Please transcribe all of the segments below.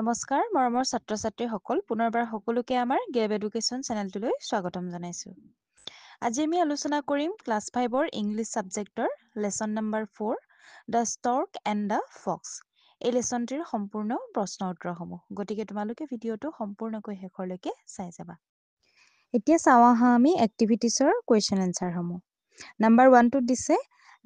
নমস্কাৰ মৰমৰ ছাত্ৰ ছাত্ৰীসকল পুনৰবাৰ সকলোকে আমাৰ গেব এডুকেশ্যন চেনেলটোলৈ স্বাগতম জনাইছোঁ আজি আমি আলোচনা কৰিম ক্লাছ 5ৰ ইংলিছ সাবজেক্টৰ lesson number 4 the stork and the fox এই লেসনটিৰ সম্পূৰ্ণ প্ৰশ্ন উত্তৰসমূহ গতিকে তোমালোকে ভিডিঅটো সম্পূৰ্ণকৈ শেষৰলৈকে চাই যাবা এতিয়া চাওঁ আহা আমি এক্টিভিটিছৰ কুৱেশ্যন এনসাৰসমূহ নম্বৰ 1 টো দিছে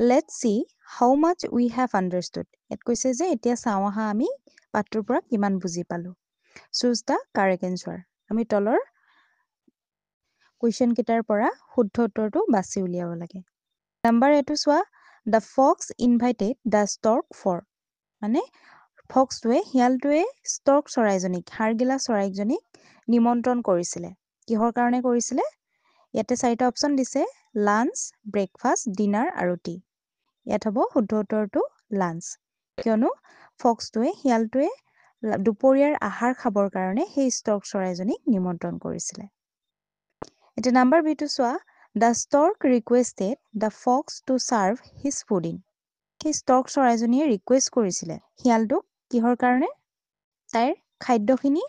let's see how much we have understood এত কৈছে যে এতিয়া চাওঁ আহা আমি পাঠটোৰ পৰা কিমান বুজি পালো choose the correct answer আমি তলৰ কুৱেশ্যন কিটাৰ পৰা শুদ্ধ উত্তৰটো বাছি উলিয়াব লাগে নম্বৰ এটো চোৱা the fox invited the stork for মানে ফক্সটোৱে হিয়ালটোৱে ষ্টৰ্ক চৰাইজনীক হাৰগিলা চৰাইজনীক নিমন্ত্ৰণ কৰিছিলে কিহৰ কাৰণে কৰিছিলে ইয়াতে চাৰিটা অপচন দিছে লাঞ্চ ব্ৰেকফাষ্ট ডিনাৰ আৰু টি ইয়াত হ'ব শুদ্ধ উত্তৰটো লাঞ্চ কিয়নো ফক্সটোৱে হিয়ালটোৱে দুপৰীয়াৰ আহাৰ খাবৰ কাৰণে সেই ষ্টৰ্ক চৰাইজনীক নিমন্ত্ৰণ কৰিছিলে এটা নম্বৰ বিটো চোৱা the stork requested the fox to serve his pudding সেই ষ্টৰ্ক চৰাইজনীয়ে ৰিকুৱেষ্ট কৰিছিলে হিয়ালটোক কিহৰ কাৰণে তাইৰ খাদ্যখিনি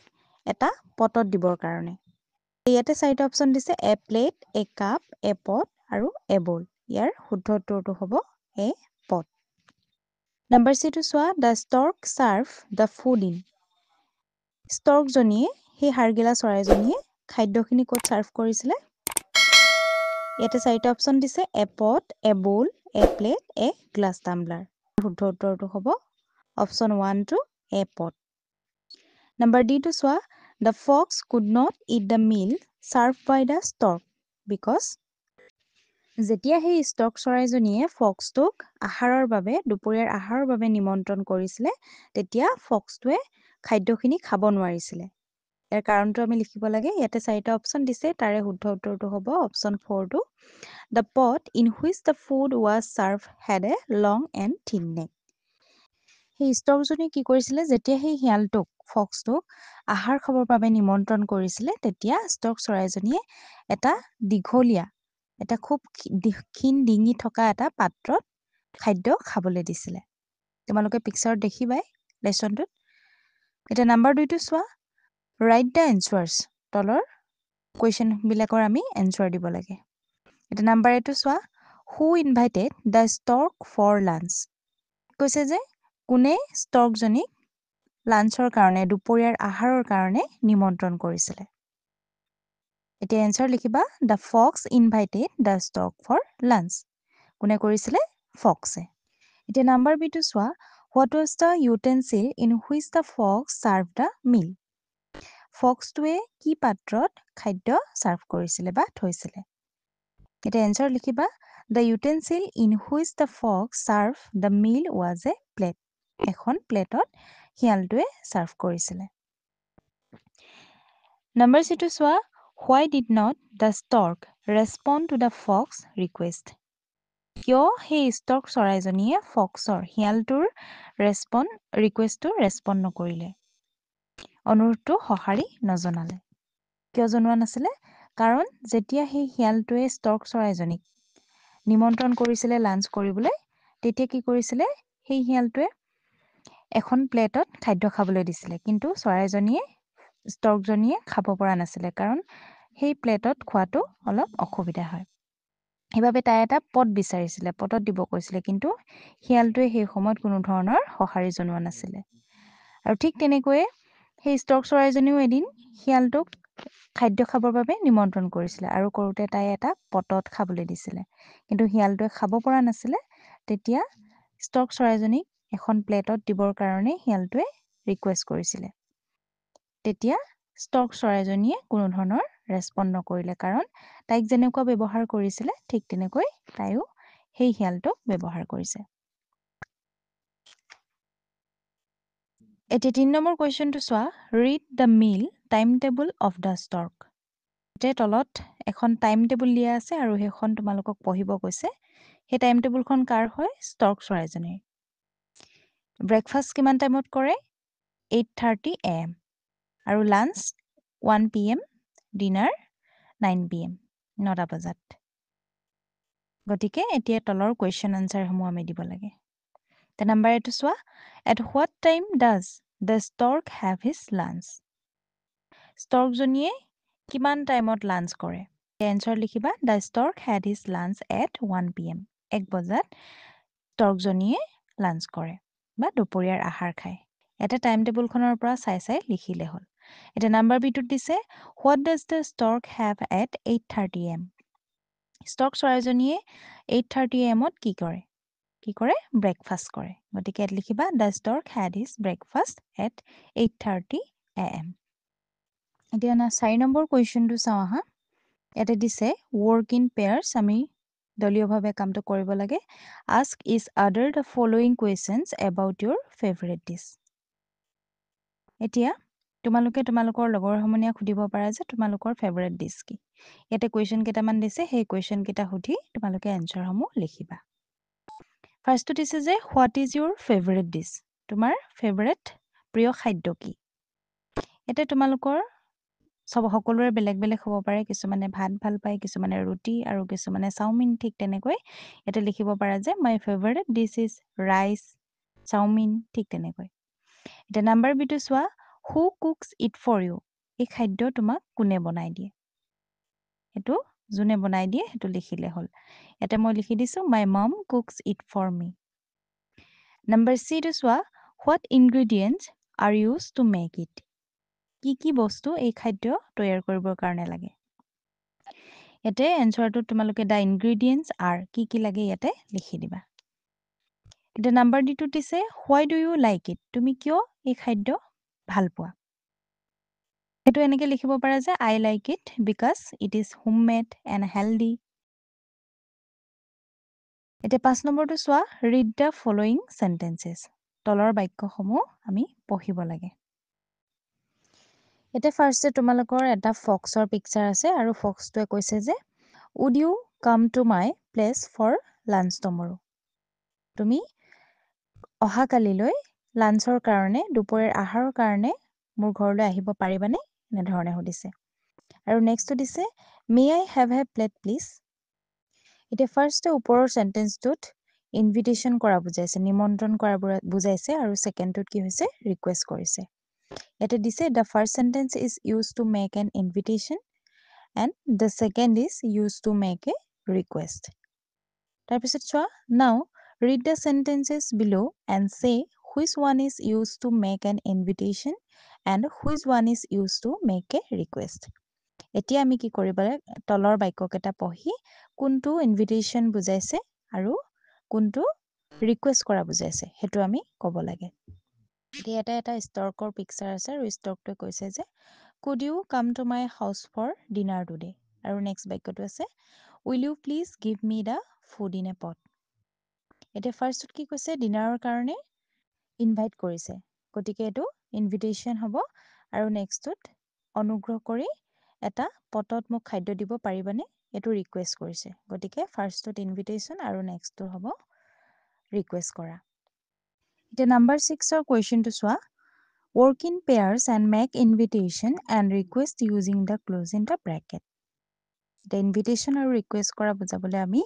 এটা পটত দিবৰ কাৰণে ইয়াতে চাৰিটা অপচন দিছে এ প্লেট এ কাপ এ পট আৰু এ বল ইয়াৰ শুদ্ধ উত্তৰটো হ'ব এ পট নম্বৰ সি টো চোৱা the stork serve the food in stork জনীয়ে সেই হাৰগিলা চৰাইজনীয়ে খাদ্যখিনি ক'ত সাৰ্ভ কৰিছিলে ইয়াতে চাৰিটা অপচন দিছে এ পট এ বল এ প্লেট এ গ্লাছ টাম্বলাৰ শুদ্ধ উত্তৰটো হ'ব অপচন 1 টু এ পট নম্বৰ ডি টো চোৱা the fox could not eat the meal served by the stork because যেতিয়া সেই ষ্টৰ্ক চৰাইজনীয়ে ফক্সটোক আহাৰৰ বাবে দুপৰীয়াৰ আহাৰৰ বাবে নিমন্ত্ৰণ কৰিছিলে তেতিয়া ফক্সটোৱে খাদ্যখিনি খাব নোৱাৰিছিলে ইয়াৰ কাৰণটো আমি লিখিব লাগে ইয়াতে চাৰিটা অপচন দিছে তাৰে শুদ্ধ উত্তৰটো হ'ব option 4 to the pot in which the food was served had a long and thin neck সেই ষ্টৰ্কজনীয়ে কি কৰিছিলে যেতিয়া সেই হিয়ালটোক ফক্সটোক আহাৰ খাবৰ বাবে নিমন্ত্ৰণ কৰিছিলে তেতিয়া ষ্টৰ্ক চৰাইজনীয়ে এটা দীঘলীয়া এটা খুব ক্ষীণ ডিঙি থকা এটা পাত্ৰত খাদ্য খাবলৈ দিছিলে তোমালোকে পিকচাৰত দেখিবাই লেসনটোত এটা নম্বৰ 2 টো চোৱা write the answers তলৰ কুৱেশ্যন বিলাকৰ আমি এনসাৰ দিব লাগে এটা নম্বৰ এটো চোৱা who invited the stork for lunch কৈছে যে কোনে ষ্টৰ্কজনীক লাঞ্চৰ কাৰণে দুপৰীয়াৰ আহাৰৰ কাৰণে নিমন্ত্ৰণ কৰিছিলে এতিয়া এনসাৰ লিখিবা the fox invited the stork for lunch কোনে কৰিছিলে ফক্সে এতিয়া নম্বৰ বি টো চোৱা what was the utensil in which the fox served the meal ফক্সটোৱে কি পাত্ৰত খাদ্য সাৰ্ভ কৰিছিলে বা থৈছিলে এটা এনসাৰ লিখিবা the utensil in which the fox served the meal was a plate এখন প্লেটত হিয়ালটোৱে সাৰ্ভ কৰিছিলে নম্বৰ সি টো চোৱা why did not the stork respond to the fox request কিয় সেই ষ্টৰ্ক চৰাইজনীয়ে ফক্সৰ হিয়ালটোৰ ৰিকুৱেষ্টটো ৰেছপন্ড নকৰিলে অনুৰোধটো সঁহাৰি নজনালে কিয় জনোৱা নাছিলে কাৰণ যেতিয়া সেই হিয়ালটোৱে ষ্টৰ্ক চৰাইজনীক নিমন্ত্ৰণ কৰিছিলে লাঞ্চ কৰিবলৈ তেতিয়া কি কৰিছিলে সেই হিয়ালটোৱে এখন প্লেটত খাদ্য খাবলৈ দিছিলে কিন্তু চৰাইজনীয়ে ষ্টৰ্কজনীয়ে খাব পৰা নাছিলে কাৰণ সেই প্লেটত খোৱাটো অলপ অসুবিধা হয় সেইবাবে তাই এটা পট বিচাৰিছিলে পটত দিব কৈছিলে কিন্তু হিয়ালটোৱে সেই সময়ত কোনো ধৰণৰ সঁহাৰি জনোৱা নাছিলে আৰু ঠিক তেনেকৈয়ে সেই ষ্টৰ্ক চৰাইজনীও এদিন হিয়ালটোক খাদ্য খাবৰ বাবে নিমন্ত্ৰণ কৰিছিলে আৰু কৰোতে তাই এটা পটত খাবলৈ দিছিলে কিন্তু হিয়ালটোৱে খাব পৰা নাছিলে তেতিয়া ষ্টৰ্ক চৰাইজনীক এখন প্লেটত দিবৰ কাৰণে হিয়ালটোৱে ৰিকুৱেষ্ট কৰিছিলে তেতিয়া ষ্টৰ্ক চৰাইজনীয়ে কোনো ধৰণৰ ৰেছপন্ড নকৰিলে কাৰণ তাইক যেনেকুৱা ব্যৱহাৰ কৰিছিলে ঠিক তেনেকৈ তাইও সেই হিয়ালটোক ব্যৱহাৰ কৰিছে এতিয়া 3 নম্বৰ কুৱেশ্যনটো চোৱা read the meal timetable of the stork তে তলত এখন টাইম টেবুল দিয়া আছে আৰু সেইখন তোমালোকক পঢ়িব কৈছে সেই টাইম টেবুলখন কাৰ হয় ষ্টৰ্ক চৰাইজনীৰ ব্ৰেকফাষ্ট কিমান টাইমত কৰে 8:30 am আৰু লাঞ্চ 1 pm ডিনাৰ 9 pm 9টা বজাত গতিকে এতিয়া তলৰ কুৱেশ্যন আনসাৰসমূহ আমি দিব লাগে তে নম্বৰ এটো চোৱা at what time does the stork have his lunch? ষ্টৰ্কজনীয়ে কিমান টাইমত লাঞ্চ কৰে? এনচাৰ লিখিবা the stork had his lunch at 1 p.m. 1 বজাত ষ্টৰ্কজনীয়ে লাঞ্চ কৰে বা দুপৰীয়াৰ আহাৰ খায়। এটা টাইম টেবুলখনৰ পৰা চাই চাই লিখিলে হ'ল। এতিয়া নাম্বাৰ বিটোত দিছে what does the stork have at 8:30 am? Stork চৰাইজনীয়ে 8:30 am কি কৰে? কি কৰে? ব্ৰেকফাষ্ট কৰে। গতিকে ইয়াত লিখিবা the stork had his breakfast at 8:30 am. এতিয়া 4 নম্বৰ কুৱেশ্যনটো চাওঁ আহা। ইয়াতে দিছে work in pairs আমি দলীয়ভাৱে কামটো কৰিব লাগে। ask each other the following questions about your favorite dish. এতিয়া তোমালোকে তোমালোকৰ লগৰ সমনীয়াক সুধিব পাৰা যে তোমালোকৰ ফেভাৰিট ডিছ কি। ইয়াতে কুৱেশ্যন কেইটামান দিছে, সেই কুৱেশ্যন কেইটা সুধি তোমালোকে এনচাৰসমূহ লিখিবা। ফাৰ্ষ্টটো দিছে যে what is Euro favourite dish? তোমাৰ ফেভাৰিট প্ৰিয় খাদ্য কি? ইয়াতে তোমালোকৰ সকলোৰে বেলেগ বেলেগ হ'ব পাৰে। কিছুমানে ভাত ভাল পায়, কিছুমানে ৰুটি আৰু কিছুমানে চাওমিন। ঠিক তেনেকৈ ইয়াতে লিখিব পাৰা যে my favourite dish is rice, chow mein. ঠিক তেনেকৈ এতিয়া নাম্বাৰ বিটো চোৱা who cooks it for you? এই খাদ্য তোমাক কোনে বনাই দিয়ে? সেইটো যোনে বনাই দিয়ে সেইটো লিখিলে হ'ল। ইয়াতে মই লিখি দিছোঁ মাই মম কুকছ ইট ফৰ মি। নাম্বাৰ চিটো চোৱা what ingredients R use to make it? কি কি বস্তু এই খাদ্য তৈয়াৰ কৰিবৰ কাৰণে লাগে? ইয়াতে এনচাৰটো তোমালোকে দ্য ইনগ্ৰিডিয়েণ্টছ আৰ কি কি লাগে ইয়াতে লিখি দিবা। এতিয়া নাম্বাৰ ডিটো দিছে হোৱাই ডু ইউ লাইক ইট? তুমি কিয় এই খাদ্য ভাল পোৱা? সেইটো এনেকৈ লিখিব পাৰা যে I like it because it is homemade and healthy. এতিয়া 5 নম্বৰটো চোৱা ৰিড দ্য ফলোয়িং চেণ্টেঞ্চেছ। তলৰ বাক্যসমূহ আমি পঢ়িব লাগে। এতিয়া ফাৰ্ষ্টে তোমালোকৰ এটা ফক্সৰ পিকচাৰ আছে আৰু ফক্সটোৱে কৈছে যে would you come to my place for lunch tomorrow? তুমি অহাকালিলৈ লাঞ্চৰ কাৰণে, দুপৰীয়াৰ আহাৰৰ কাৰণে মোৰ ঘৰলৈ আহিব পাৰিবানে? এনেধৰণে সুধিছে। আৰু নেক্সটটো দিছে may I have a plate please? এতিয়া ফাৰ্ষ্টে ওপৰৰ চেণ্টেঞ্চটোত ইনভিটেশ্যন কৰা বুজাইছে, নিমন্ত্ৰণ কৰা বুজাইছে, আৰু ছেকেণ্ডটোত কি হৈছে ৰিকুৱেষ্ট কৰিছে। ইয়াতে দিছে the first sentence is use to make an invitation and the second is use to make a request. তাৰপিছত চোৱা now read the sentences below' and say which one is use to make an invitation and which one is use to make a request. এতিয়া আমি কি কৰিব লাগে, তলৰ বাক্যকেইটা পঢ়ি কোনটো ইনভিটেশ্যন বুজাইছে আৰু কোনটো ৰিকুৱেষ্ট কৰা বুজাইছে সেইটো আমি ক'ব লাগে। এতিয়া এটা ষ্টৰ্কৰ পিকচাৰ আছে আৰু ষ্টৰ্কটোৱে কৈছে যে could you come to my house for dinner today? আৰু নেক্সট বাক্যটো আছে will you please give me the food in a pot? এতিয়া ফাৰ্ষ্টত কি কৈছে ডিনাৰৰ কাৰণে ইনভাইট কৰিছে, গতিকে এইটো ইনভিটেশ্যন হ'ব। আৰু নেক্সটটোত অনুগ্ৰহ কৰি এটা পটত মোক খাদ্য দিব পাৰিবানে? এইটো ৰিকুৱেষ্ট কৰিছে, গতিকে ফাৰ্ষ্টটোত ইনভিটেশ্যন আৰু নেক্সটটো হ'ব ৰিকুৱেষ্ট কৰা। এতিয়া নাম্বাৰ 6ৰ কুৱেশ্যনটো চোৱা work in pairs and make invitation and request using the clause in the bracket. এতিয়া ইনভিটেশ্যন আৰু ৰিকুৱেষ্ট কৰা বুজাবলৈ আমি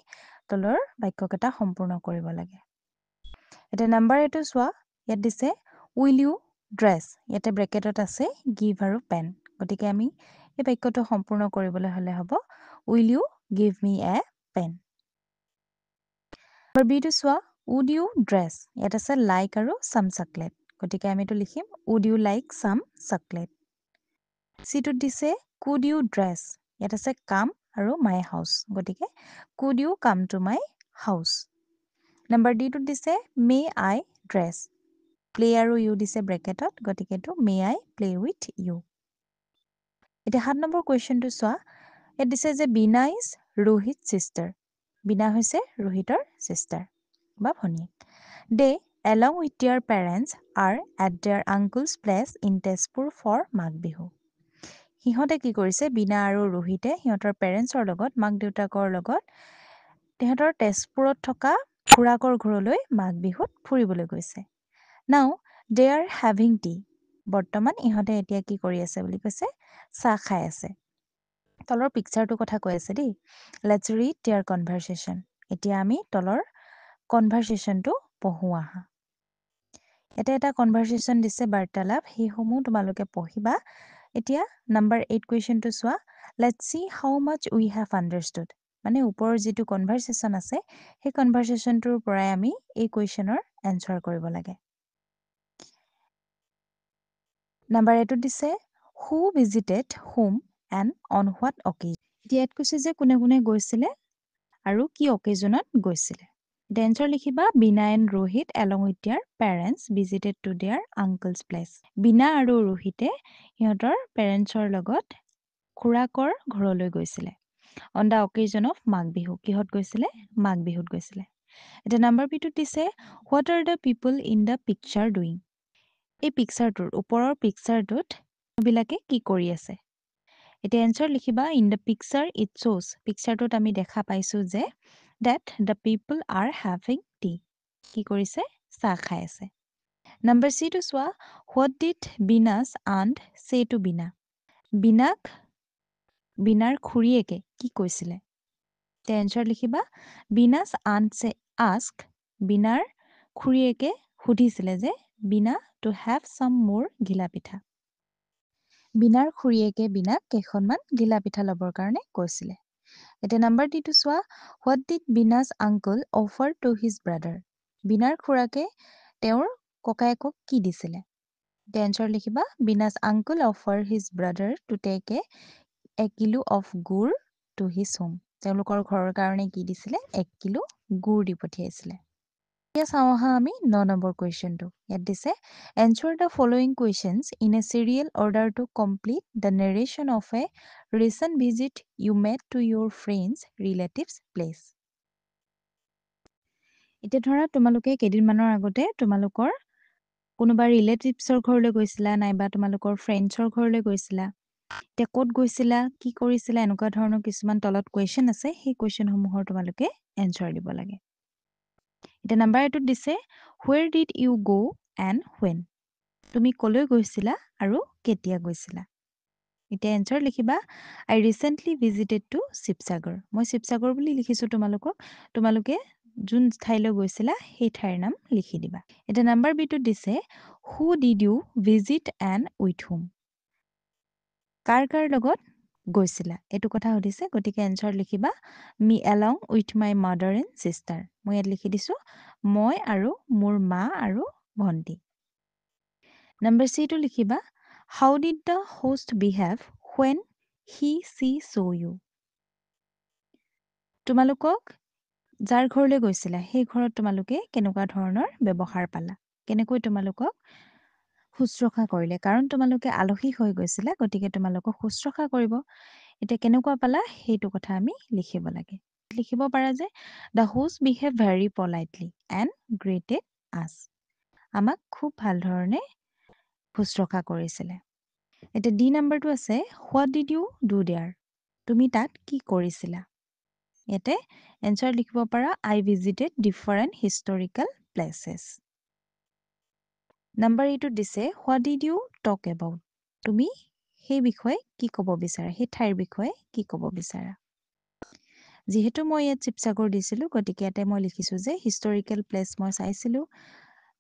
তলৰ বাক্যকেইটা সম্পূৰ্ণ কৰিব লাগে। এতিয়া নাম্বাৰ 8টো চোৱা ইয়াত দিছে উইল ইউ ড্ৰেছ? ইয়াতে ব্ৰেকেটত আছে গিভ আৰু পেন, গতিকে আমি এই বাক্যটো সম্পূৰ্ণ কৰিবলৈ হ'লে হ'ব will you give me a pen. Number বিটো চোৱা উড ইউ ড্ৰেছ? ইয়াত আছে লাইক আৰু চাম চকলেট, গতিকে আমি এইটো লিখিম would you like some chocolate. চিটোত দিছে কুড ইউ ড্ৰেছ? ইয়াত আছে কাম আৰু মাই হাউচ, গতিকে could you come to my house. Number ডিটোত দিছে মে আই ড্ৰেছ? প্লে আৰু ইউ দিছে ব্ৰেকেটত, গতিকে এইটো may I play with you. এতিয়া 7 নম্বৰ কুৱেশ্যনটো চোৱা ইয়াত দিছে যে বীণা ইজ ৰোহিত ছিষ্টাৰ? বীণা হৈছে ৰোহিতৰ ছিষ্টাৰ বা ভনীয়েক। They along with their parents are at there uncle's place in Tezpur for Magh Bihu? সিহঁতে কি কৰিছে, বীণা আৰু ৰোহিতে সিহঁতৰ পেৰেণ্টছৰ লগত, মাক দেউতাকৰ লগত সিহঁতৰ তেজপুৰত থকা খুৰাকৰ ঘৰলৈ মাঘ বিহুত ফুৰিবলৈ গৈছে। নাও দে আৰ হেভিং টি? বৰ্তমান ইহঁতে এতিয়া কি কৰি আছে বুলি কৈছে, চাহ খাই আছে। তলৰ পিকচাৰটোৰ কথা কৈ আছে দেই। Let's read their conversation. এতিয়া আমি তলৰ কনভাৰচেশ্যনটো পঢ়োঁ আহা। এটা কনভাৰচেশ্যন দিছে বাৰ্তালাপ সেইসমূহ তোমালোকে পঢ়িবা এতিয়া নাম্বাৰ 8 কুৱেশ্যনটো চোৱা let's C how mass we have understood মানে ওপৰৰ যিটো কনভাৰচেশ্যন আছে সেই কনভাৰচেশ্যনটোৰ পৰাই আমি এই কুৱেশ্যনৰ এনচাৰ কৰিব লাগে নাম্বাৰ 8 দিছে who visited home and on what occasion এতিয়া ইয়াত কৈছে যে কোনে কোনে গৈছিলে আৰু কি অকেজনত গৈছিলে The answer লিখিবা বিনা and Rohit along with their parents visited to their uncle's place. বিনা আৰু ৰোহিতে সিহঁতৰ পেৰেণ্টছৰ লগত খুৰাকৰ ঘৰলৈ গৈছিলে on the অকেজন of Magh Bihu কিহত গৈছিলে মাঘ বিহুত গৈছিলে এতিয়া নাম্বাৰ বিটোত দিছে what are the people in the picture doing এই পিকচাৰটোৰ ওপৰৰ পিকচাৰটোত বিলাকে কি কৰি আছে এতিয়া এনচাৰ লিখিবা ইন দ্য পিকচাৰ ইট শ্ব'জ পিকচাৰটোত আমি দেখা পাইছোঁ যে that the people are having tea. কি কৰিছে চাহ খাই আছে নাম্বাৰ চি টো চোৱা what did বিনাছ and say to বিনা বিনাৰ খুৰীয়েকে কি কৈছিলে তে এনচাৰ লিখিবা বিনাছ and say ask বিনাৰ খুৰীয়েকে সুধিছিলে যে বিনা to have some more ঘিলা পিঠা বিনাৰ খুৰীয়েকে বিনাক কেইখনমান ঘিলা পিঠা ল'বৰ কাৰণে কৈছিলে এতিয়া নাম্বাৰ ডিটো চোৱা what did Beena's uncle offer to his brother বিনাৰ খুৰাকে তেওঁৰ ককায়েকক কি দিছিলে এনচাৰ লিখিবা Beena's uncle offer his brother to take a kilo of gur to his home তেওঁলোকৰ ঘৰৰ কাৰণে কি দিছিলে 1 কিলো গুড় দি পঠিয়াইছিলে এতিয়া চাওঁ আহা আমি 9 নম্বৰ কুৱেশ্যনটো ইয়াত দিছে answer the following questions in a serial order to complete the narration of a recent visit you made to your friends relatives place এতিয়া ধৰা তোমালোকে কেইদিনমানৰ আগতে তোমালোকৰ কোনোবা ৰিলেটিভছৰ ঘৰলৈ গৈছিলা নাইবা তোমালোকৰ ফ্ৰেণ্ডছৰ ঘৰলৈ গৈছিলা এতিয়া ক'ত গৈছিলা কি কৰিছিলা এনেকুৱা ধৰণৰ কিছুমান তলত কুৱেশ্যন আছে সেই কুৱেশ্যনসমূহৰ তোমালোকে এনচাৰ দিব লাগে এতিয়া নাম্বাৰ 8ত দিছে where did you go and when তুমি ক'লৈ গৈছিলা আৰু কেতিয়া গৈছিলা এতিয়া এনচাৰ লিখিবা আই ৰিচেণ্টলি ভিজিটেড টু শিৱসাগৰ মই শিৱসাগৰ বুলি লিখিছোঁ তোমালোকে যোন ঠাইলৈ গৈছিলা সেই ঠাইৰ নাম লিখি দিবা এতিয়া নাম্বাৰ বিটোত দিছে who did you visit and with whom কাৰ লগত গৈছিলা এইটো কথা সুধিছে গতিকে এনচাৰ লিখিবা me along with my mother and sister মই ইয়াত লিখি দিছোঁ মই আৰু মোৰ মা আৰু ভণ্টি নাম্বাৰ চিটো লিখিবা how did the host behave when he she saw you তোমালোকক যাৰ ঘৰলৈ গৈছিলা সেই ঘৰত তোমালোকে কেনেকুৱা ধৰণৰ ব্যৱহাৰ পালা কেনেকৈ তোমালোকক শুশ্ৰূষা কৰিলে কাৰণ তোমালোকে আলহী হৈ গৈছিলা গতিকে তোমালোকক শুশ্ৰূষা কৰিব এতিয়া কেনেকুৱা পালা সেইটো কথা আমি লিখিব লাগে লিখিব পাৰা যে the host behave very politely and greeted us আমাক খুব ভাল ধৰণে শুশ্ৰূষা কৰিছিলে এতিয়া ডি নাম্বাৰটো আছে what did you do there তুমি তাত কি কৰিছিলা ইয়াতে এনচাৰ লিখিব পাৰা I visited different historical places number 8ত দিছে what did you talk about তুমি সেই বিষয়ে কি ক'ব বিচাৰা সেই ঠাইৰ বিষয়ে কি ক'ব বিচাৰা যিহেতু মই ইয়াত শিৱসাগৰ দিছিলোঁ গতিকে ইয়াতে মই লিখিছোঁ যে হিষ্টৰিকেল প্লেচ মই চাইছিলোঁ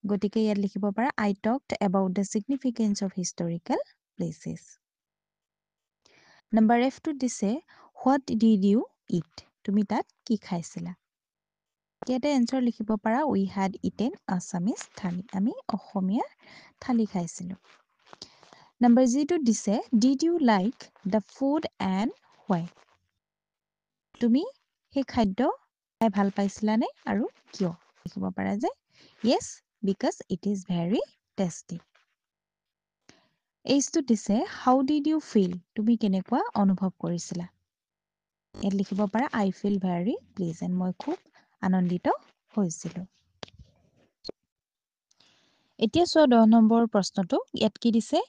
গতিকে ইয়াত লিখিব পাৰা I talked about the significance of historical places number এফটোত দিছে হোৱাট ডিড ইউ ইট তুমি তাত কি খাইছিলা ইয়াতে এনচাৰ লিখিব পাৰা we had eaten Assamese thali আমি অসমীয়া থালি খাইছিলোঁ নাম্বাৰ জিটোত দিছে did you like the food and why তুমি সেই খাদ্য খাই ভাল পাইছিলানে আৰু কিয় লিখিব পাৰা যে yes because it is very tasty এইচটোত দিছে হাউ ডিড ইউ ফিল তুমি কেনেকুৱা অনুভৱ কৰিছিলা ইয়াত লিখিব পাৰা আই ফিল ভেৰি প্লিজেণ্ট মই খুব আনন্দিত হৈছিলোঁ এতিয়া চোৱা 10 নম্বৰ প্ৰশ্নটো ইয়াত কি দিছে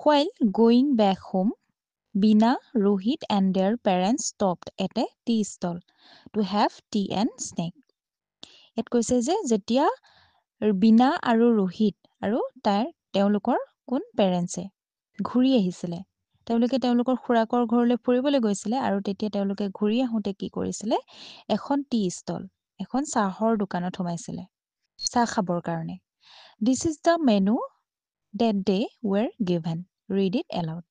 while going back home বিনা Rohit and their parents stopped at a tea stall to have tea and snack ইয়াত কৈছে যে যেতিয়া বিনা আৰু ৰোহিত আৰু তেওঁলোকৰ কোন পেৰেণ্টছে ঘূৰি আহিছিলে তেওঁলোকে তেওঁলোকৰ খুৰাকৰ ঘৰলৈ ফুৰিবলৈ গৈছিলে আৰু তেতিয়া তেওঁলোকে ঘূৰি আহোঁতে কি কৰিছিলে এখন টি ষ্টল এখন চাহৰ দোকানত সোমাইছিলে চাহ খাবৰ কাৰণে This is the menu that they were given. Read it aloud.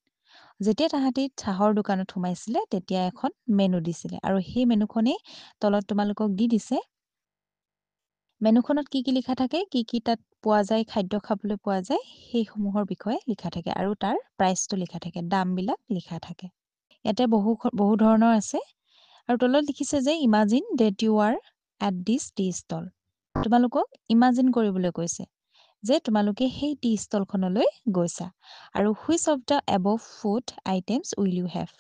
যেতিয়া তাহাঁতি চাহৰ দোকানত সোমাইছিলে তেতিয়া এখন মেনু দিছিলে আৰু সেই মেনুখনেই তলত তোমালোকক দি দিছে মেনুখনত কি কি লিখা থাকে কি কি তাত পোৱা যায় খাদ্য খাবলৈ পোৱা যায় সেইসমূহৰ বিষয়ে লিখা থাকে আৰু তাৰ প্ৰাইচটো লিখা থাকে দামবিলাক লিখা থাকে ইয়াতে বহু ধৰণৰ আছে আৰু তলত লিখিছে যে imagine that you are at this tea stall তোমালোকক ইমাজিন কৰিবলৈ কৈছে যে তোমালোকে সেই টি ষ্টলখনলৈ গৈছা আৰু which of the above food items will you have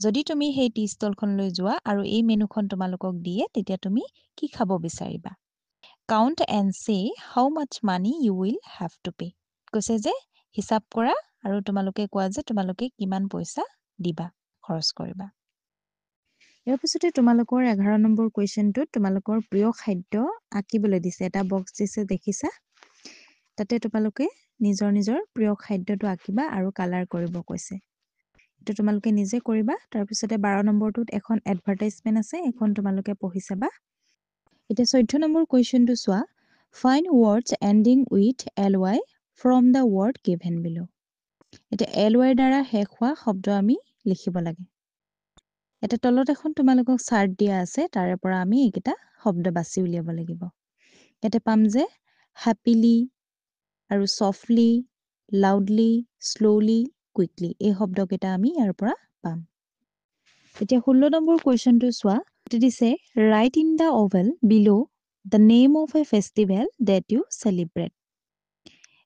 যদি তুমি সেই টি ষ্টলখনলৈ যোৱা আৰু এই মেনুখন তোমালোকক দিয়ে তেতিয়া তুমি কি খাব বিচাৰিবা count and see how much money you will have to pay কৈছে যে হিচাপ কৰা আৰু তোমালোকে কোৱা যে তোমালোকে কিমান পইচা দিবা খৰচ কৰিবা ইয়াৰ পিছতে তোমালোকৰ 11 নম্বৰ কুৱেশ্যনটোত তোমালোকৰ প্ৰিয় খাদ্য আঁকিবলৈ দিছে এটা বক্স দিছে দেখিছা তাতে তোমালোকে নিজৰ নিজৰ প্ৰিয় খাদ্যটো আঁকিবা আৰু কালাৰ কৰিব কৈছে এইটো তোমালোকে নিজে কৰিবা তাৰপিছতে 12 নম্বৰটোত এখন এডভাৰটাইজমেণ্ট আছে এখন তোমালোকে পঢ়ি চাবা এতিয়া 14 নম্বৰ কুৱেশ্যনটো চোৱা find words ending with ly from the word given বিলো এতিয়া ly দ্বাৰা শেষ হোৱা শব্দ আমি লিখিব লাগে এটা তলত এখন তোমালোকক চাৰ্ট দিয়া আছে তাৰে পৰা আমি এইকেইটা শব্দ বাছি উলিয়াব লাগিব ইয়াতে পাম যে হ্যাপিলি আৰু সফটলি লাউডলি স্লোলি কুইকলি এই শব্দকেইটা আমি ইয়াৰ পৰা পাম এতিয়া 16 নম্বৰ কুৱেশ্যনটো চোৱা এটো দিছে write in the oval below the name of a festival that you celebrate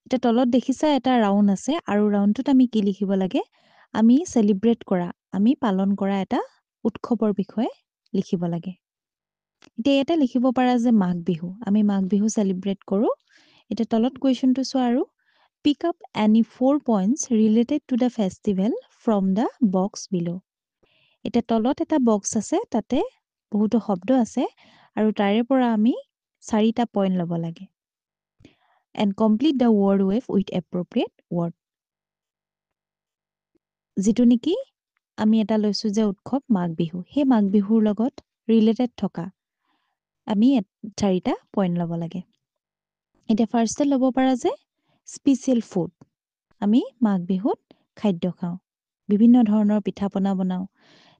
এটা তলত দেখিছা এটা ৰাউণ্ড আছে আৰু ৰাউণ্ডটোত আমি কি লিখিব লাগে আমি চেলিব্ৰেট কৰা আমি পালন কৰা এটা উৎসৱৰ বিষয়ে লিখিব লাগে এতিয়া এটা লিখিব পাৰা যে মাঘ বিহু আমি মাঘ বিহু চেলিব্ৰেট কৰো এতিয়া তলত কুৱেশ্যনটো চোৱা আৰু pick up any 4 points related to the festival from the box below এতিয়া তলত এটা বক্স আছে তাতে বহুতো শব্দ আছে আৰু তাৰে পৰা আমি 4টা পইণ্ট ল'ব লাগে and complete the word wave with appropriate word যিটো নেকি আমি এটা লৈছো যে উৎসৱ মাঘ বিহু সেই মাঘ বিহুৰ লগত ৰিলেটেড থকা আমি 4টা পইণ্ট ল'ব লাগে এতিয়া ফাৰ্ষ্টে ল'ব পাৰা যে স্পেচিয়েল ফুড আমি মাঘ বিহুত খাদ্য খাওঁ বিভিন্ন ধৰণৰ পিঠা পনা বনাওঁ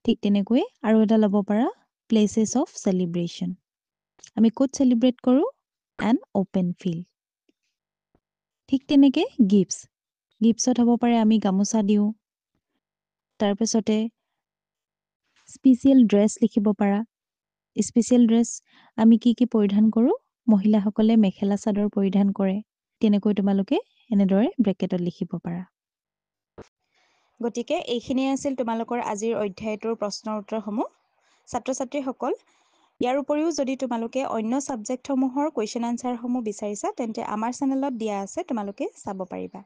ঠিক তেনেকৈ আৰু এটা ল'ব পাৰা প্লেচেছ অফ চেলিব্ৰেশ্যন আমি ক'ত চেলিব্ৰেট কৰোঁ এন অ'পেন ফিল্ড ঠিক তেনেকৈ গিফ্টছত হ'ব পাৰে আমি গামোচা দিওঁ তাৰপিছতে স্পেচিয়েল ড্ৰেছ লিখিব পাৰা স্পেচিয়েল ড্ৰেছ আমি কি কি পৰিধান কৰোঁ মহিলাসকলে মেখেলা চাদৰ পৰিধান কৰে তেনেকৈ তোমালোকে এনেদৰে ব্ৰেকেটত লিখিব পাৰা গতিকে এইখিনিয়ে আছিল তোমালোকৰ আজিৰ অধ্যায়টোৰ প্ৰশ্নৰ উত্তৰসমূহ ছাত্ৰ ছাত্ৰীসকল ইয়াৰ উপৰিও যদি তোমালোকে অন্য ছাবজেক্টসমূহৰ কুৱেশ্যন আনচাৰসমূহ বিচাৰিছা তেন্তে আমাৰ চেনেলত দিয়া আছে তোমালোকে চাব পাৰিবা